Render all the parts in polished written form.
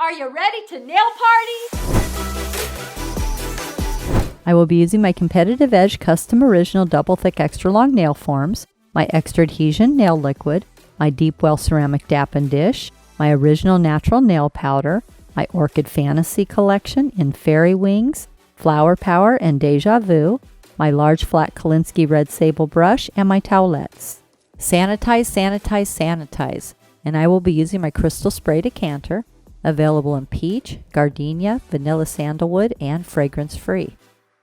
Are you ready to nail party? I will be using my Competitive Edge Custom Original Double Thick Extra Long Nail Forms, my Extra Adhesion Nail Liquid, my Deep Well Ceramic Dap and Dish, my Original Natural Nail Powder, my Orchid Fantasy Collection in Fairy Wings, Flower Power, and Deja Vu, my large flat Kolinsky Red Sable brush, and my towelettes. Sanitize, sanitize, sanitize. And I will be using my Crystal Spray Decanter, available in peach, gardenia, vanilla sandalwood, and fragrance-free.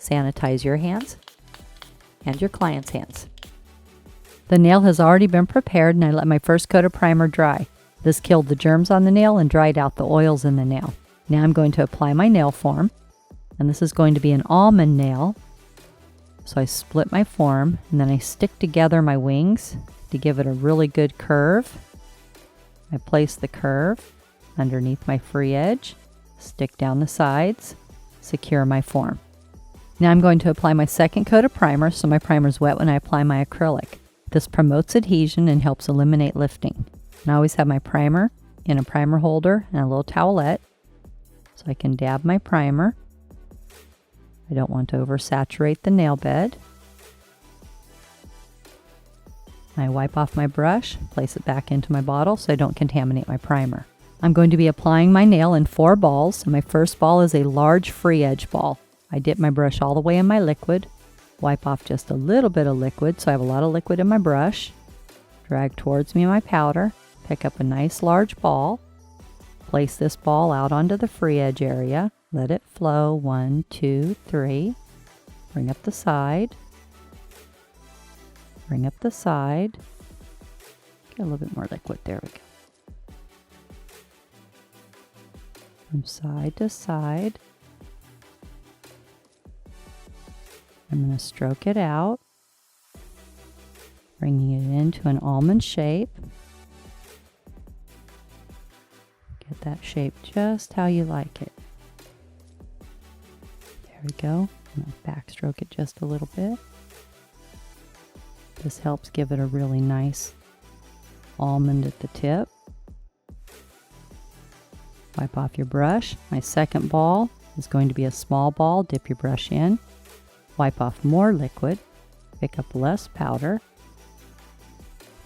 Sanitize your hands and your client's hands. The nail has already been prepared and I let my first coat of primer dry. This killed the germs on the nail and dried out the oils in the nail. Now I'm going to apply my nail form, and this is going to be an almond nail. So I split my form and then I stick together my wings to give it a really good curve. I place the curve underneath my free edge, stick down the sides, secure my form. Now I'm going to apply my second coat of primer, so my primer is wet when I apply my acrylic. This promotes adhesion and helps eliminate lifting. And I always have my primer in a primer holder and a little towelette, so I can dab my primer. I don't want to oversaturate the nail bed. I wipe off my brush, place it back into my bottle so I don't contaminate my primer. I'm going to be applying my nail in 4 balls, and my first ball is a large free edge ball. I dip my brush all the way in my liquid, wipe off just a little bit of liquid so I have a lot of liquid in my brush, drag towards me my powder, pick up a nice large ball, place this ball out onto the free edge area, let it flow 1, 2, 3, bring up the side, bring up the side, get a little bit more liquid, there we go. From side to side. I'm going to stroke it out, bringing it into an almond shape. Get that shape just how you like it. There we go. I'm going to backstroke it just a little bit. This helps give it a really nice almond at the tip. Wipe off your brush. My second ball is going to be a small ball. Dip your brush in. Wipe off more liquid, pick up less powder,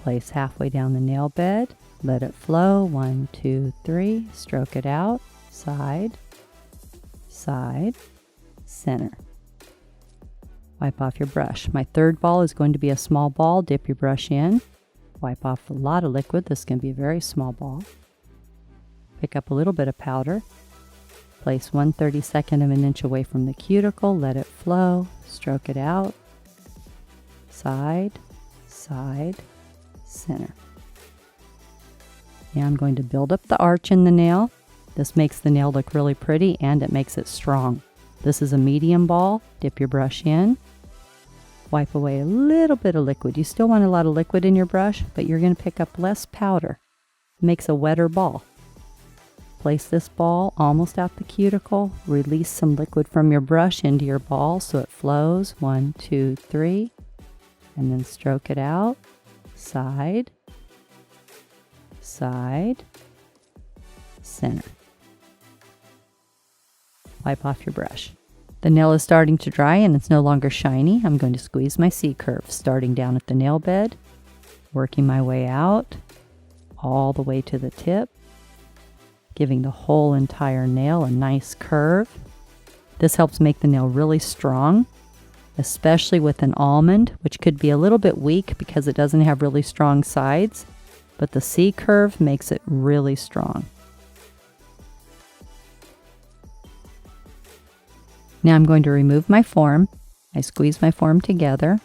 place halfway down the nail bed, let it flow, 1, 2, 3, stroke it out, side, side, center. Wipe off your brush. My third ball is going to be a small ball, dip your brush in, wipe off a lot of liquid, this can be a very small ball, pick up a little bit of powder, place 1/32 of an inch away from the cuticle, let it flow, stroke it out, side, side, center. Now I'm going to build up the arch in the nail. This makes the nail look really pretty and it makes it strong. This is a medium ball, dip your brush in, wipe away a little bit of liquid. You still want a lot of liquid in your brush, but you're going to pick up less powder. It makes a wetter ball. Place this ball almost out the cuticle, release some liquid from your brush into your ball so it flows, 1, 2, 3, and then stroke it out, side, side, center. Wipe off your brush. The nail is starting to dry and it's no longer shiny. I'm going to squeeze my C-curve, starting down at the nail bed, working my way out, all the way to the tip, giving the whole entire nail a nice curve. This helps make the nail really strong, especially with an almond, which could be a little bit weak because it doesn't have really strong sides, but the C-curve makes it really strong. Now I'm going to remove my form. I squeeze my form together,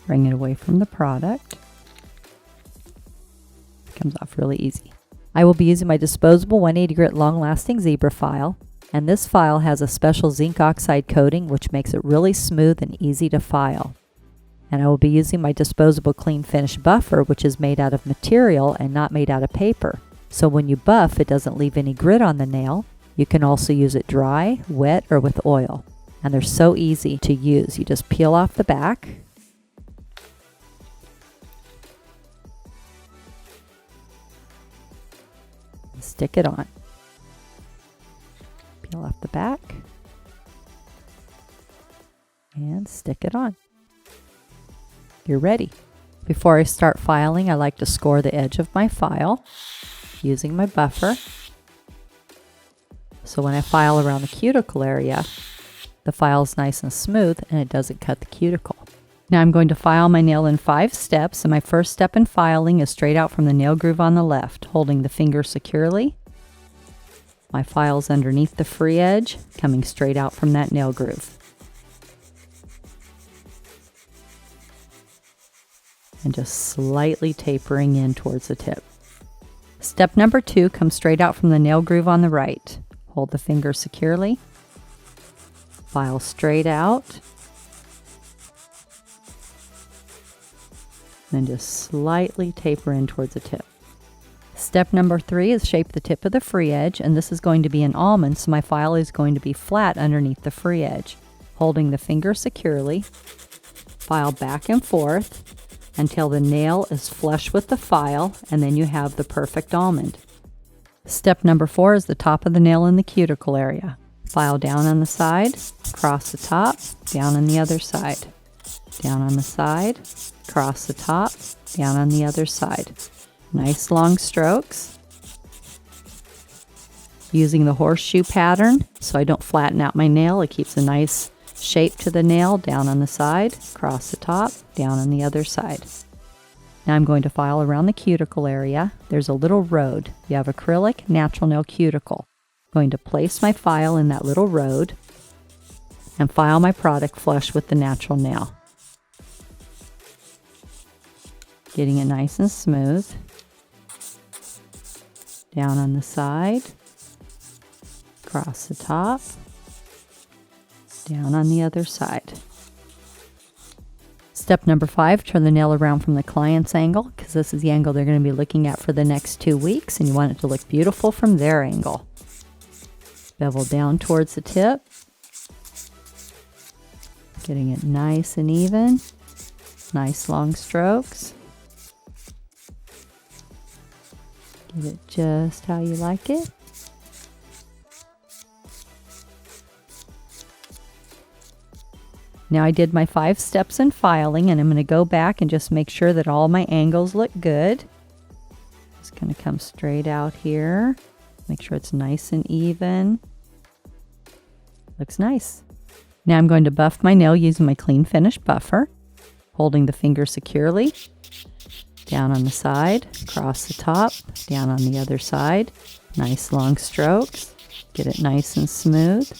bring it away from the product. It comes off really easy. I will be using my disposable 180 grit long-lasting zebra file, and this file has a special zinc oxide coating which makes it really smooth and easy to file. And I will be using my disposable clean finish buffer, which is made out of material and not made out of paper. So when you buff, it doesn't leave any grit on the nail. You can also use it dry, wet, or with oil. And they're so easy to use. You just peel off the back, stick it on. Peel off the back and stick it on. You're ready. Before I start filing, I like to score the edge of my file using my buffer. So when I file around the cuticle area, the file is nice and smooth and it doesn't cut the cuticle. Now I'm going to file my nail in 5 steps, and my first step in filing is straight out from the nail groove on the left, holding the finger securely. My file is underneath the free edge, coming straight out from that nail groove. And just slightly tapering in towards the tip. Step number 2 comes straight out from the nail groove on the right. Hold the finger securely. File straight out. Then just slightly taper in towards the tip. Step number 3 is shape the tip of the free edge, and this is going to be an almond, so my file is going to be flat underneath the free edge. Holding the finger securely, file back and forth until the nail is flush with the file, and then you have the perfect almond. Step number 4 is the top of the nail in the cuticle area. File down on the side, across the top, down on the other side. Down on the side, across the top, down on the other side. Nice long strokes. Using the horseshoe pattern so I don't flatten out my nail. It keeps a nice shape to the nail. Down on the side, across the top, down on the other side. Now I'm going to file around the cuticle area. There's a little road. You have acrylic, natural nail cuticle. I'm going to place my file in that little road and file my product flush with the natural nail. Getting it nice and smooth. Down on the side, across the top, down on the other side. Step number 5, turn the nail around from the client's angle, because this is the angle they're going to be looking at for the next 2 weeks, and you want it to look beautiful from their angle. Bevel down towards the tip, getting it nice and even, nice long strokes. Get it just how you like it. Now I did my 5 steps in filing, and I'm going to go back and just make sure that all my angles look good. Just going to come straight out here. Make sure it's nice and even. Looks nice. Now I'm going to buff my nail using my clean finish buffer, holding the finger securely. Down on the side, across the top, down on the other side. Nice long strokes. Get it nice and smooth.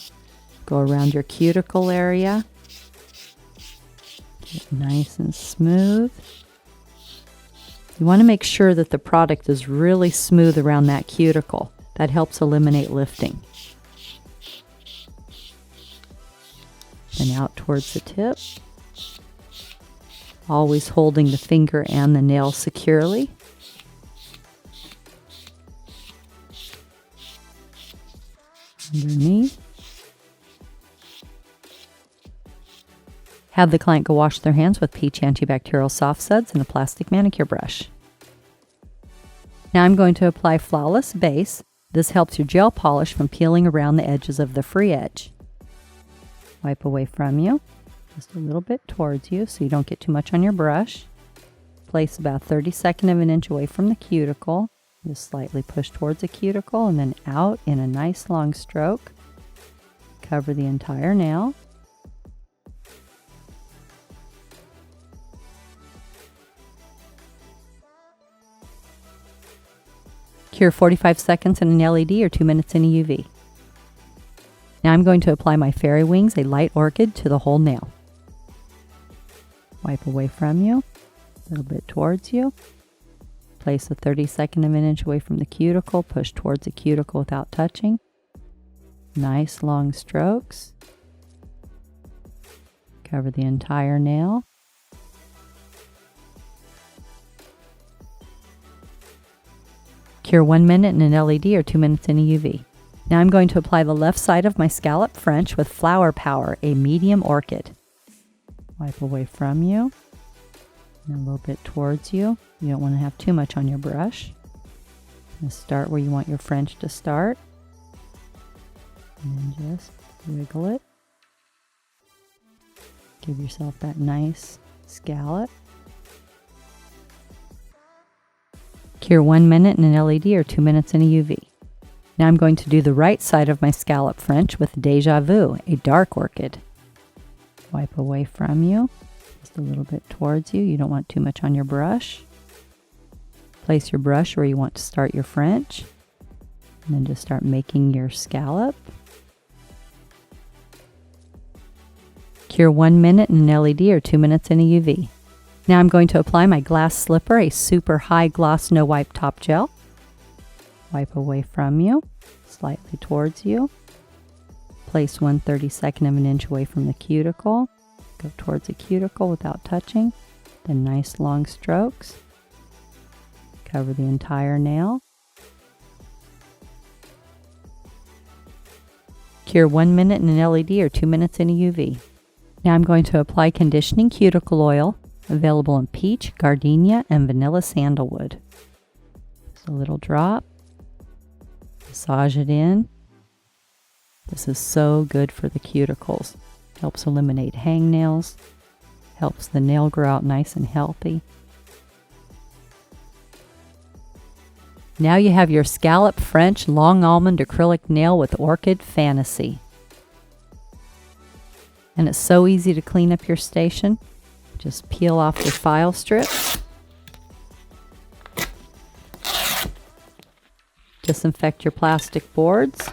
Go around your cuticle area. Get it nice and smooth. You want to make sure that the product is really smooth around that cuticle. That helps eliminate lifting. And out towards the tip. Always holding the finger and the nail securely. Underneath. Have the client go wash their hands with peach antibacterial soft suds and a plastic manicure brush. Now I'm going to apply Flawless Base. This helps your gel polish from peeling around the edges of the free edge. Wipe away from you. Just a little bit towards you so you don't get too much on your brush. Place about 1/32 of an inch away from the cuticle. Just slightly push towards the cuticle and then out in a nice long stroke. Cover the entire nail. Cure 45 seconds in an LED or 2 minutes in a UV. Now I'm going to apply my Fairy Wings, a light orchid, to the whole nail. Wipe away from you, a little bit towards you. Place a 1/32 of an inch away from the cuticle, push towards the cuticle without touching. Nice long strokes. Cover the entire nail. Cure 1 minute in an LED or 2 minutes in a UV. Now I'm going to apply the left side of my Scallop French with Flower Power, a medium orchid. Wipe away from you and a little bit towards you. You don't want to have too much on your brush. And start where you want your French to start. And then just wiggle it. Give yourself that nice scallop. Cure 1 minute in an LED or 2 minutes in a UV. Now I'm going to do the right side of my scallop French with Deja Vu, a dark orchid. Wipe away from you, just a little bit towards you. You don't want too much on your brush. Place your brush where you want to start your French. And then just start making your scallop. Cure 1 minute in an LED or 2 minutes in a UV. Now I'm going to apply my glass slipper, a super high gloss no wipe top gel. Wipe away from you, slightly towards you. Place 1/32 of an inch away from the cuticle. Go towards the cuticle without touching. Then nice long strokes. Cover the entire nail. Cure 1 minute in an LED or 2 minutes in a UV. Now I'm going to apply conditioning cuticle oil, available in peach, gardenia, and vanilla sandalwood. Just a little drop. Massage it in. This is so good for the cuticles. Helps eliminate hangnails. Helps the nail grow out nice and healthy. Now you have your Scallop French Long Almond Acrylic Nail with Orchid Fantasy. And it's so easy to clean up your station. Just peel off your file strips. Disinfect your plastic boards.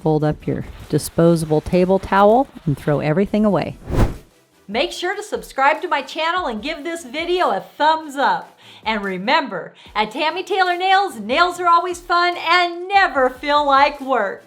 Fold up your disposable table towel and throw everything away. Make sure to subscribe to my channel and give this video a thumbs up. And remember, at Tammy Taylor Nails, nails are always fun and never feel like work.